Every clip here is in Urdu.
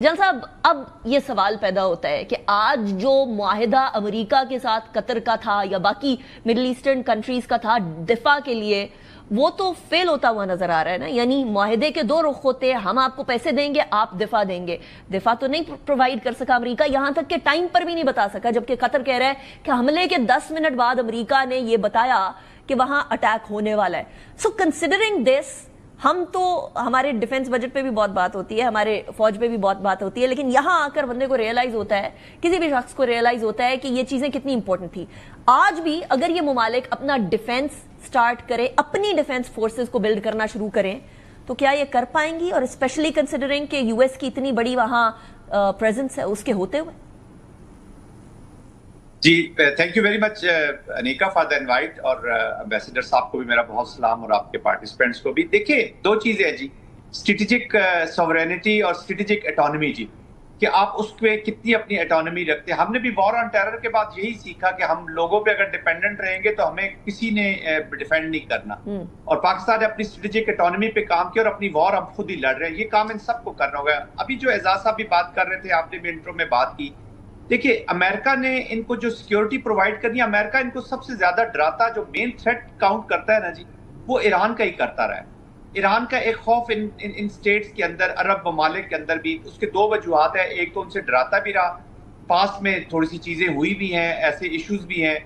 جان صاحب اب یہ سوال پیدا ہوتا ہے کہ آج جو معاہدہ امریکہ کے ساتھ قطر کا تھا یا باقی مڈل ایسٹرن کنٹریز کا تھا دفاع کے لیے، وہ تو فیل ہوتا ہوا نظر آ رہا ہے نا. یعنی معاہدے کے دو رخ ہوتے ہیں، ہم آپ کو پیسے دیں گے، آپ دفاع دیں گے. دفاع تو نہیں پرووائڈ کر سکا امریکہ، یہاں تک کہ ٹائم پر بھی نہیں بتا سکا، جبکہ قطر کہہ رہا ہے کہ حملے کے 10 منٹ بعد امریکہ نے یہ بتایا کہ وہاں اٹیک ہونے والا ہے. سو کنسیڈرنگ دس، ہم تو ہمارے ڈیفنس بجٹ پہ بھی بہت بات ہوتی ہے، ہمارے فوج پہ بھی بہت بات ہوتی ہے، لیکن یہاں آ کر بندے کو ریئلائز ہوتا ہے، کسی بھی شخص کو ریئلائز ہوتا ہے کہ یہ چیزیں کتنی امپورٹنٹ تھی. آج بھی اگر یہ ممالک اپنا ڈیفنس سٹارٹ کرے، اپنی ڈیفنس فورسز کو بلڈ کرنا شروع کریں، تو کیا یہ کر پائیں گی؟ اور اسپیشلی کنسیڈرنگ کہ یو ایس کی اتنی بڑی وہاں پریزنس ہے اس کے ہوتے ہوئے. جی thank you very much Anika for the invite, اور امبیسڈر صاحب کو بھی میرا بہت سلام، اور آپ کے پارٹیسپینٹس کو بھی. دیکھیں، دو چیزیں ہیں جی، اسٹریٹجک سوورینٹی اور اسٹریٹجک اٹانومی جی، کہ آپ اس پہ کتنی اپنی اٹانومی رکھتے ہیں. ہم نے بھی وار آن ٹیرر کے بعد یہی سیکھا کہ ہم لوگوں پہ اگر ڈیپینڈنٹ رہیں گے تو ہمیں کسی نے ڈیفینڈ نہیں کرنا، اور پاکستان نے اپنی اسٹریٹجک اٹانومی پہ کام کیا اور اپنی وار ہم خود ہی لڑ رہے ہیں. یہ کام ان سب کو کرنا ہوگا. ابھی جو اعزاز صاحب بھی بات کر رہے تھے، آپ نے بھی انٹرو میں بات کی، دیکھیے امریکہ نے ان کو جو سیکیورٹی پرووائڈ کرنی ہے، امریکہ ان کو سب سے زیادہ ڈراتا، جو مین تھریٹ کاؤنٹ کرتا ہے نا جی، وہ ایران کا ہی کرتا رہا ہے. ایران کا ایک خوف ان سٹیٹس کے اندر، عرب ممالک کے اندر بھی. اس کے دو وجوہات ہیں، ایک تو ان سے ڈراتا بھی رہا، پاس میں تھوڑی سی چیزیں ہوئی بھی ہیں، ایسے ایشوز بھی ہیں،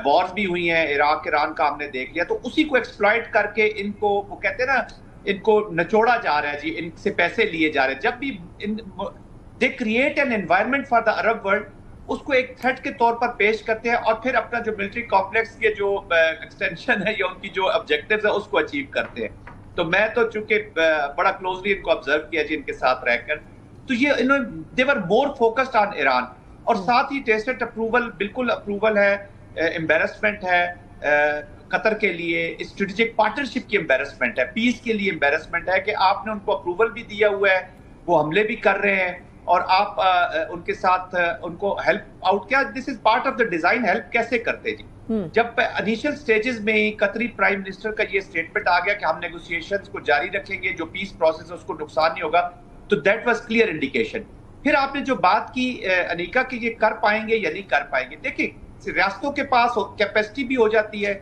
وارز بھی ہوئی ہیں، عراق ایران کا ہم نے دیکھ لیا، تو اسی کو ایکسپلائٹ کر کے ان کو، وہ کہتے ہیں نا، ان کو نچوڑا جا رہا ہے جی، ان سے پیسے لیے جا رہے ہیں. جب بھی they create an environment for the Arab world، اس کو ایک تھریٹ کے طور پر پیش کرتے ہیں، اور پھر اپنا جو ملٹری کمپلیکس کے جو ایکسٹینشن ہے یا ان کی جو آبجیکٹیوز ہے اس کو اچیو کرتے ہیں. تو میں تو چونکہ بڑا کلوزلی ان کو آبزرو کیا جی ان کے ساتھ رہ کر، تو یہ انہوں نے they were more focused on Iran. اور ساتھ ہی ٹیسٹ اپروول، بالکل اپروول ہے، امبیرسمنٹ ہے قطر کے لیے، اسٹریٹجک پارٹنرشپ کی امبیرسمنٹ ہے، پیس کے لیے امبیرسمنٹ ہے کہ آپ نے ان کو اپروول بھی دیا ہوا ہے، وہ حملے بھی کر رہے ہیں، اور آپ ان کے ساتھ ان کو ہیلپ آؤٹ کیا. This is part of the design. Help کیسے کرتے جی؟ جب انیشل سٹیجز میں ہی قطری پرائم منسٹر کا یہ سٹیٹمنٹ آ گیا کہ ہم نیگوسیشنز کو جاری رکھیں گے، جو پیس پروسیس ہے اس کو نقصان نہیں ہوگا، تو دیٹ واز کلیئر انڈیکیشن. پھر آپ نے جو بات کی انیکا کہ یہ کر پائیں گے یا نہیں کر پائیں گے، دیکھیں ریاستوں کے پاس کیپیسٹی بھی ہو جاتی ہے،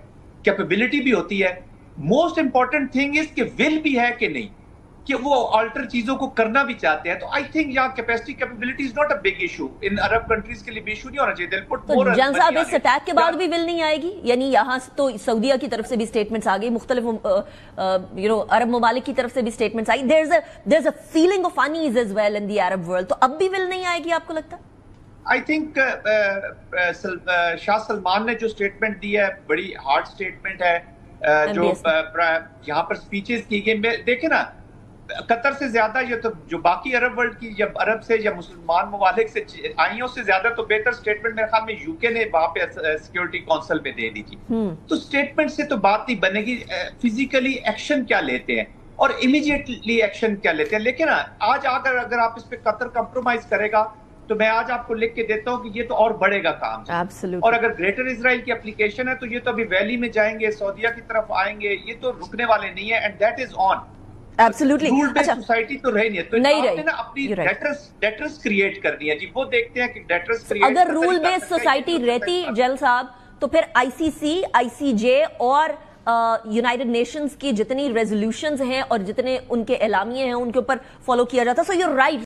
کیپیبلٹی بھی ہوتی ہے. موسٹ امپورٹنٹ تھنگ از کہ ول بھی ہے کہ نہیں، کہ وہ آلٹر چیزوں کو کرنا بھی چاہتے ہیں. تو آئی تھنک یہاں capacity capability is not a big issue. In Arab countries کے لیے بھی ایشو نہیں ہونا چاہیے. جان صاحب، اس اٹیک کے بعد بھی ول نہیں آئے گی؟ یعنی یہاں تو سعودیہ کی طرف سے بھی سٹیٹمنٹس آ گئی، مختلف عرب ممالک کی طرف سے بھی statements I. there's a feeling of unease as well in the Arab world. تو اب بھی ول نہیں آئے گی آپ کو لگتا ہے؟ آئی تھنک شاہ سلمان نے جو اسٹیٹمنٹ دی ہے بڑی ہارڈ اسٹیٹمنٹ ہے، جو یہاں پر سپیچز کی گئی. دیکھیں نا، قطر سے زیادہ یہ تو جو باقی عرب ورلڈ کی، جب عرب سے یا مسلمان ممالک سے آئی ہیں، اس سے زیادہ تو بہتر سٹیٹمنٹ میرے خیال میں یو کے نے وہاں پہ سیکیورٹی کونسل میں دے دی تھی. تو سٹیٹمنٹ سے تو بات نہیں بنے گی، فزیکلی ایکشن کیا لیتے ہیں اور امیڈیٹلی ایکشن کیا لیتے ہیں. لیکن آج اگر آپ اس پہ قطر کمپرومائز کرے گا تو میں آج آپ کو لکھ کے دیتا ہوں کہ یہ تو اور بڑھے گا کام. اور اگر گریٹر اسرائیل کی اپلیکیشن ہے تو یہ تو ابھی ویلی میں جائیں گے، سعودیہ کی طرف آئیں گے، یہ تو رکنے والے نہیں ہیں. And that is on. Absolutely. Rule base society تو رہی نہیں ہے، تو آپ نے نا اپنی ڈیٹرس کریٹ کرنی ہے جی. وہ دیکھتے ہیں کہ ڈیٹرس کریٹ، اگر رول بیس سوسائٹی رہتی جل صاحب، تو پھر آئی سی سی، آئی سی جے اور یونائٹڈ نیشنز کی جتنی ریزولوشنز ہیں اور جتنے ان کے اعلامیے ہیں ان کے اوپر فالو کیا جاتا. So you right.